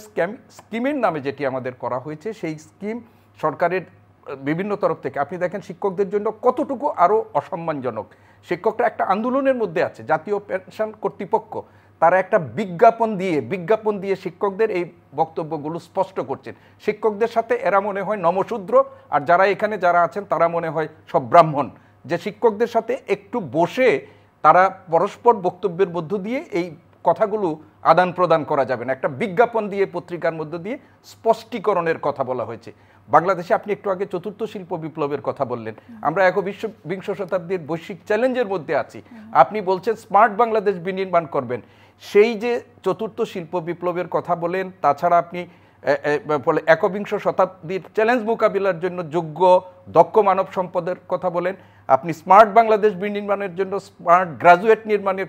স্কিমের নামে যেটি আমাদের করা হয়েছে, সেই স্কিম সরকারের বিভিন্ন তরফ থেকে, আপনি দেখেন শিক্ষকদের জন্য কতটুকু আরও অসম্মানজনক। শিক্ষকরা একটা আন্দোলনের মধ্যে আছে। জাতীয় পেনশন কর্তৃপক্ষ তারা একটা বিজ্ঞাপন দিয়ে শিক্ষকদের এই বক্তব্যগুলো স্পষ্ট করছেন। শিক্ষকদের সাথে এরা মনে হয় নমশূদ্র, আর যারা আছেন তারা মনে হয় সব ব্রাহ্মণ, যে শিক্ষকদের সাথে একটু বসে তারা পরস্পর বক্তব্যের মধ্য দিয়ে এই কথাগুলো আদান প্রদান করা যাবে না। একটা বিজ্ঞাপন দিয়ে পত্রিকার মধ্য দিয়ে স্পষ্টীকরণের কথা বলা হয়েছে। বাংলাদেশে আপনি একটু আগে চতুর্থ শিল্প বিপ্লবের কথা বললেন, আমরা বিংশ শতাব্দীর বৈশ্বিক চ্যালেঞ্জের মধ্যে আছি। আপনি বলছেন স্মার্ট বাংলাদেশ বিনির্মাণ করবেন, সেই যে চতুর্থ শিল্প বিপ্লবের কথা বলেন, তাছাড়া আপনি একবিংশ শতাব্দীর চ্যালেঞ্জ মোকাবিলার জন্য যোগ্য দক্ষ মানব সম্পদের কথা বলেন, আপনি স্মার্ট বাংলাদেশ বিনির্মাণের জন্য স্মার্ট গ্রাজুয়েট নির্মাণের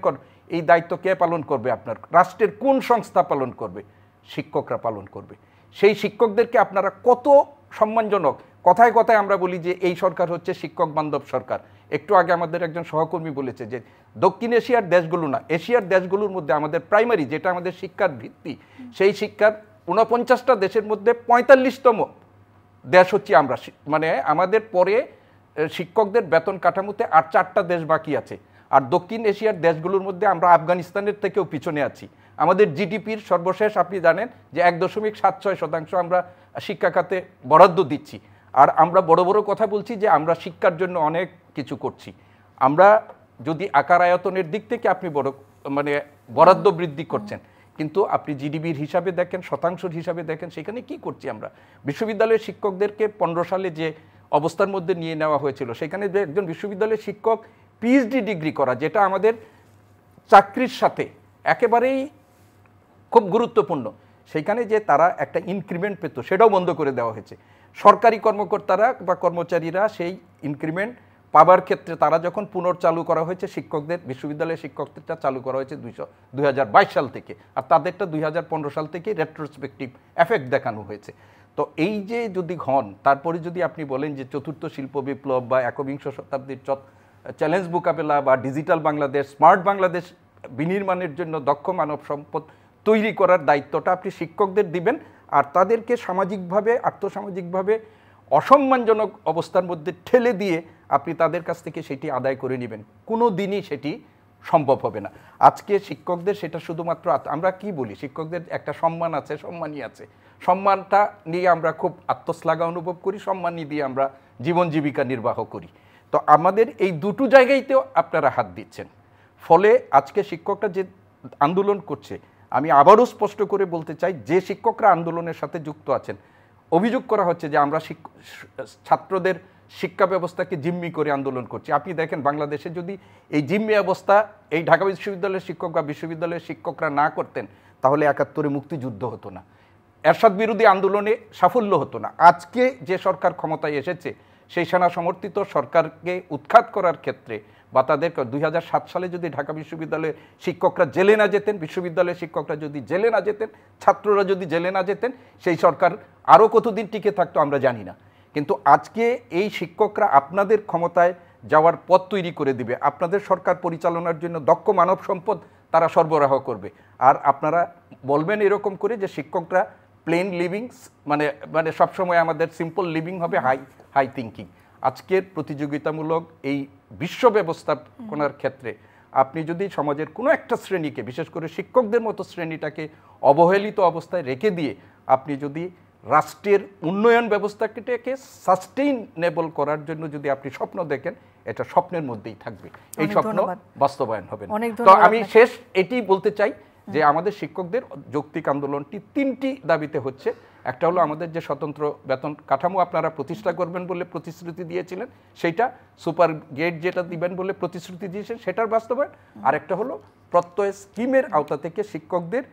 এই দায়িত্ব কে পালন করবে? আপনার রাষ্ট্রের কোন সংস্থা পালন করবে? শিক্ষকরা পালন করবে। সেই শিক্ষকদেরকে আপনারা কত সম্মানজনক, কথায় কথায় আমরা বলি যে এই সরকার হচ্ছে শিক্ষক বান্ধব সরকার। একটু আগে আমাদের একজন সহকর্মী বলেছে যে দক্ষিণ এশিয়ার দেশগুলো না, এশিয়ার দেশগুলোর মধ্যে আমাদের প্রাইমারি, যেটা আমাদের শিক্ষার ভিত্তি, সেই শিক্ষার 49টা দেশের মধ্যে 45তম দেশ হচ্ছে আমরা। মানে আমাদের পরে শিক্ষকদের বেতন কাঠামোতে আর 4টা দেশ বাকি আছে। আর দক্ষিণ এশিয়ার দেশগুলোর মধ্যে আমরা আফগানিস্তানের থেকেও পিছনে আছি। আমাদের জিডিপির সর্বশেষ আপনি জানেন যে 1.76% আমরা শিক্ষা খাতে বরাদ্দ দিচ্ছি। আর আমরা বড় বড় কথা বলছি যে আমরা শিক্ষার জন্য অনেক কিছু করছি। আমরা যদি আকার আয়তনের দিক থেকে আপনি বরাদ্দ বৃদ্ধি করছেন, কিন্তু আপনি জিডিপির হিসাবে দেখেন, শতাংশের হিসাবে দেখেন, সেখানে কি করছি আমরা? বিশ্ববিদ্যালয়ের শিক্ষকদেরকে 15 সালে যে অবস্থার মধ্যে নিয়ে নেওয়া হয়েছিল, সেখানে যে একজন বিশ্ববিদ্যালয়ের শিক্ষক পিএইচডি ডিগ্রি করা, যেটা আমাদের চাকরির সাথে একেবারেই খুব গুরুত্বপূর্ণ, সেইখানে যে তারা একটা ইনক্রিমেন্ট পেত, সেটাও বন্ধ করে দেওয়া হয়েছে। সরকারি কর্মকর্তারা বা কর্মচারীরা সেই ইনক্রিমেন্ট পাবার ক্ষেত্রে তারা যখন পুনর্চালু করা হয়েছে, শিক্ষকদের বিশ্ববিদ্যালয়ের শিক্ষকদেরটা চালু করা হয়েছে 2022 সাল থেকে, আর তাদেরটা 2015 সাল থেকে রেট্রোস্পেক্টিভ এফেক্ট দেখানো হয়েছে। তো এই যে যদি তারপরে যদি আপনি বলেন যে চতুর্থ শিল্প বিপ্লব বা একবিংশ শতাব্দীর চ্যালেঞ্জ মোকাবেলা বা ডিজিটাল বাংলাদেশ, স্মার্ট বাংলাদেশ বিনির্মাণের জন্য দক্ষ মানব সম্পদ তৈরি করার দায়িত্বটা আপনি শিক্ষকদের দিবেন, আর তাদেরকে সামাজিকভাবে আর্থসামাজিকভাবে অসম্মানজনক অবস্থার মধ্যে ঠেলে দিয়ে আপনি তাদের কাছ থেকে সেটি আদায় করে নেবেন, কোনো দিনই সেটি সম্ভব হবে না। আজকে শিক্ষকদের সেটা শুধুমাত্র আমরা কি বলি, শিক্ষকদের একটা সম্মান আছে, সম্মানই আছে, সম্মানটা নিয়ে আমরা খুব আত্মশ্লাঘা অনুভব করি, সম্মানই দিয়ে আমরা জীবন জীবিকা নির্বাহ করি। তো আমাদের এই দুটো জায়গায়তেও আপনারা হাত দিচ্ছেন। ফলে আজকে শিক্ষকরা যে আন্দোলন করছে, আমি আবারও স্পষ্ট করে বলতে চাই, যে শিক্ষকরা আন্দোলনের সাথে যুক্ত আছেন, অভিযোগ করা হচ্ছে যে আমরা ছাত্রদের শিক্ষা ব্যবস্থাকে জিম্মি করে আন্দোলন করছি। আপনি দেখেন বাংলাদেশে যদি এই জিম্মি অবস্থা এই ঢাকা বিশ্ববিদ্যালয়ের শিক্ষক বা বিশ্ববিদ্যালয়ের শিক্ষকরা না করতেন, তাহলে 71-এ মুক্তিযুদ্ধ হতো না, এরশাদ বিরোধী আন্দোলনে সাফল্য হতো না। আজকে যে সরকার ক্ষমতায় এসেছে, সেই সেনা সমর্থিত সরকারকে উৎখাত করার ক্ষেত্রে বা তাদের 2007 সালে যদি ঢাকা বিশ্ববিদ্যালয়ের শিক্ষকরা জেলে না যেতেন, বিশ্ববিদ্যালয়ের শিক্ষকরা যদি জেলে না যেতেন, ছাত্ররা যদি জেলে না যেতেন, সেই সরকার আরও কতদিন টিকে থাকতো আমরা জানি না। কিন্তু আজকে এই শিক্ষকরা আপনাদের ক্ষমতায় যাওয়ার পথ তৈরি করে দিবে, আপনাদের সরকার পরিচালনার জন্য দক্ষ মানব সম্পদ তারা সরবরাহ করবে। আর আপনারা বলবেন এরকম করে যে শিক্ষকরা প্লেন লিভিং, মানে সবসময় আমাদের সিম্পল লিভিং হবে, হাই থিঙ্কিং। আজকের প্রতিযোগিতামূলক এই বিশ্ব ব্যবস্থাপনার ক্ষেত্রে আপনি যদি সমাজের কোনো একটা শ্রেণীকে, বিশেষ করে শিক্ষকদের মতো শ্রেণীটাকে অবহেলিত অবস্থায় রেখে দিয়ে আপনি যদি রাষ্ট্রের উন্নয়ন ব্যবস্থাটাকে সাস্টেইনেবল করার জন্য যদি আপনি স্বপ্ন দেখেন, এটা স্বপ্নের মধ্যেই থাকবে, এই স্বপ্ন বাস্তবায়ন হবে না। তো আমি শেষ এটি বলতে চাই যে আমাদের শিক্ষকদের যৌক্তিক আন্দোলনটি 3টি দাবিতে হচ্ছে। একটা হলো আমাদের যে স্বতন্ত্র বেতন কাঠামো আপনারা প্রতিষ্ঠা করবেন বলে প্রতিশ্রুতি দিয়েছিলেন, সেইটা সুপার গেট যেটা দিবেন বলে প্রতিশ্রুতি দিয়েছেন, সেটার বাস্তবায়ন। আর একটা হলো প্রত্যয় স্কিমের আওতা থেকে শিক্ষকদের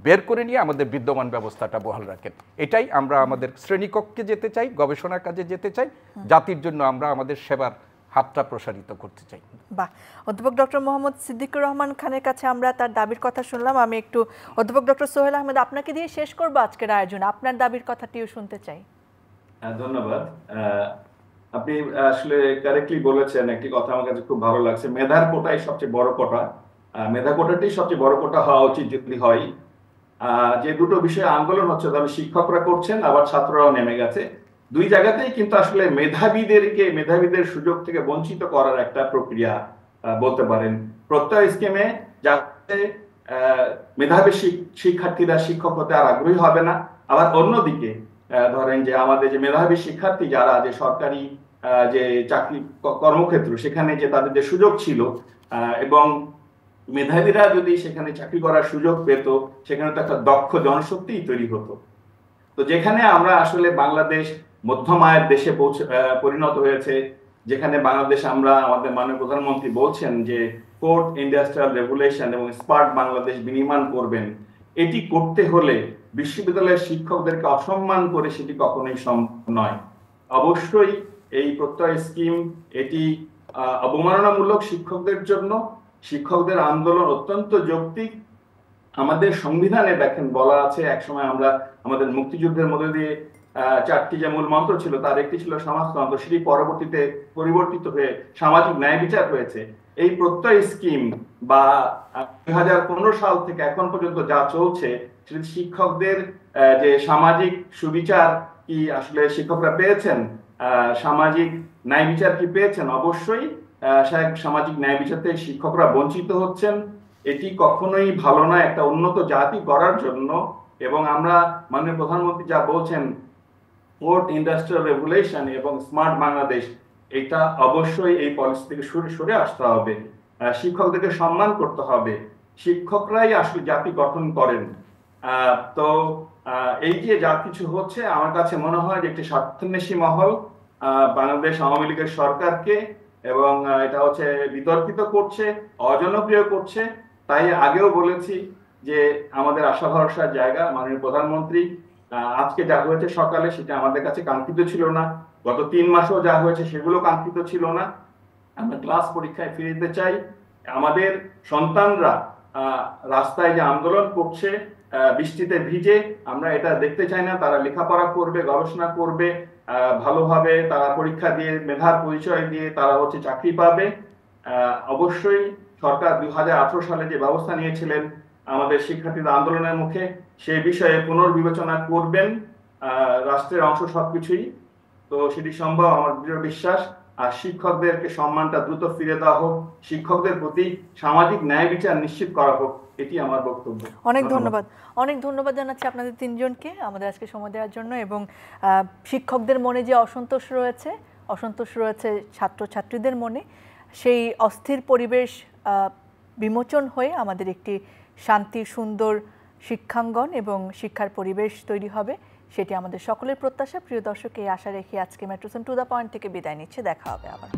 বের করে নিয়ে আমাদের বিদ্যমান ব্যবস্থাটা বহাল রাখেন। এটাই আমরা আমাদের শ্রেণীকক্ষে যেতে চাই, গবেষণা কাজে যেতে চাই, জাতির জন্য আমরা আমাদের সেবার হাতটা প্রসারিত করতে চাই। বাহ, অধ্যাপক ডক্টর মোহাম্মদ সিদ্দিকুর রহমান খানের কাছে আমরা তার দাবির কথা শুনলাম। আমি একটু অধ্যাপক ডক্টর সোহেল আহমেদ আপনাকে দিয়ে শেষ করব আজকের আয়োজন, আপনার দাবির কথাটিও শুনতে চাই। ধন্যবাদ। আপনি আসলে কারেক্টলি বলেছেন, একটি কথা আমার কাছে খুব ভালো লাগছে, মেধার কোটাই সবচেয়ে বড় কোটা, মেধা কোটাটি সবচেয়ে বড় কোটা হওয়া উচিত যদি হয়। যে দুটো বিষয়ে আন্দোলন হচ্ছে, তবে শিক্ষকরা করছেন, আবার ছাত্ররাও নেমে গেছে। দুই জায়গাতেই কিন্তু আসলে মেধাবীদের সুযোগ থেকে বঞ্চিত করার একটা প্রক্রিয়া বলতে পারেন। প্রত্যয় স্কিমে যাতে মেধাবী শিক্ষার্থীরা শিক্ষক হতে আর আগ্রহী হবে না, আবার অন্যদিকে ধরেন যে আমাদের যে মেধাবী শিক্ষার্থী যারা যে সরকারি যে চাকরি কর্মক্ষেত্র সেখানে যে তাদের যে সুযোগ ছিল এবং মেধাবীরা যদি সেখানে চাকরি করার সুযোগ পেত, সেখানে তো একটা দক্ষ জনশক্তি তৈরি হতো। তো যেখানে আমরা আসলে বাংলাদেশ মধ্যম আয়ের দেশে পরিণত হয়েছে, যেখানে বাংলাদেশ আমরা আমাদের মাননীয় প্রধানমন্ত্রী বলছেন যে 4th ইন্ডাস্ট্রিয়াল রেভলিউশন এবং স্মার্ট বাংলাদেশ বিনির্মাণ করবেন, এটি করতে হলে বিশ্ববিদ্যালয়ের শিক্ষকদেরকে অসম্মান করে সেটি কখনোই সম্ভব নয়। অবশ্যই এই প্রত্যয় স্কিম এটি অবমাননামূলক শিক্ষকদের জন্য। শিক্ষকদের আন্দোলন অত্যন্ত যৌক্তিক। আমাদের সংবিধানে দেখেন বলা আছে, একসময় আমরা আমাদের মুক্তিযুদ্ধের মধ্যে দিয়ে 4টি যে মূল মন্ত্র ছিল তার একটি ছিল সমাজতন্ত্র, সেটি পরবর্তীতে পরিবর্তিত হয়ে সামাজিক ন্যায় বিচার হয়েছে। এই প্রত্যয় স্কিম বা 2015 সাল থেকে এখন পর্যন্ত যা চলছে সেটি শিক্ষকদের যে সামাজিক সুবিচার কি আসলে শিক্ষকরা পেয়েছেন, সামাজিক ন্যায় বিচার কি পেয়েছেন? অবশ্যই সামাজিক ন্যায় বিচার থেকে শিক্ষকরা বঞ্চিত হচ্ছেন। এটি কখনোই ভালো না একটা উন্নত জাতি গড়ার জন্য। এবং আমরা মাননীয় প্রধানমন্ত্রী যা বলছেন 4th ইন্ডাস্ট্রিয়াল রেভলিউশন এবং স্মার্ট বাংলাদেশ, এটা অবশ্যই এই পলিসি থেকে সরে আসতে হবে। শিক্ষকদেরকে সম্মান করতে হবে। শিক্ষকরাই আসলে জাতি গঠন করেন। তো এই যে যা কিছু হচ্ছে আমার কাছে মনে হয় যে একটি স্বার্থান্বেষী মহল বাংলাদেশ আওয়ামী লীগের সরকারকে এবং এটা হচ্ছে বিতর্কিত করছে, অজনপ্রিয় করছে। তাই আগেও বলেছি যে আমাদের আশা ভরসার জায়গা মাননীয় প্রধানমন্ত্রী। আজকে যা হয়েছে সকালে সেটা আমাদের কাছে কাঙ্ক্ষিত ছিল না, গত 3 মাসেও যা হয়েছে সেগুলো কাঙ্ক্ষিত ছিল না। আমরা ক্লাস পরীক্ষায় ফিরে যেতে চাই। আমাদের সন্তানরা রাস্তায় যে আন্দোলন করছে বৃষ্টিতে ভিজে, আমরা এটা দেখতে চাই না। তারা লেখাপড়া করবে, গবেষণা করবে, ভালোভাবে তারা পরীক্ষা দিয়ে মেধার পরিচয় দিয়ে তারা হচ্ছে চাকরি পাবে। অবশ্যই সরকার 2018 সালে যে ব্যবস্থা নিয়েছিলেন আমাদের শিক্ষার্থীদের আন্দোলনের মুখে, সেই বিষয়ে পুনর্বিবেচনা করবেন। রাষ্ট্রের অংশ সবকিছুই, তো সেটি সম্ভব আমার দৃঢ় বিশ্বাস। আর শিক্ষকদেরকে সম্মানটা দ্রুত ফিরে দেওয়া হোক, শিক্ষকদের প্রতি সামাজিক ন্যায় বিচার নিশ্চিত করা হোক, এটি আমার বক্তব্য। অনেক ধন্যবাদ জানাচ্ছি আপনাদের তিনজনকে আমাদের আজকে সময় দেওয়ার জন্য। এবং শিক্ষকদের মনে যে অসন্তোষ রয়েছে ছাত্রছাত্রীদের মনে, সেই অস্থির পরিবেশ বিমোচন হয়ে আমাদের একটি শান্তি সুন্দর শিক্ষাঙ্গন এবং শিক্ষার পরিবেশ তৈরি হবে, সেটি আমাদের সকলের প্রত্যাশা। প্রিয় দর্শক, এই আশা রেখে আজকে মেট্রোসন টু দ্য পয়েন্ট থেকে বিদায় নিচ্ছে। দেখা হবে আবার।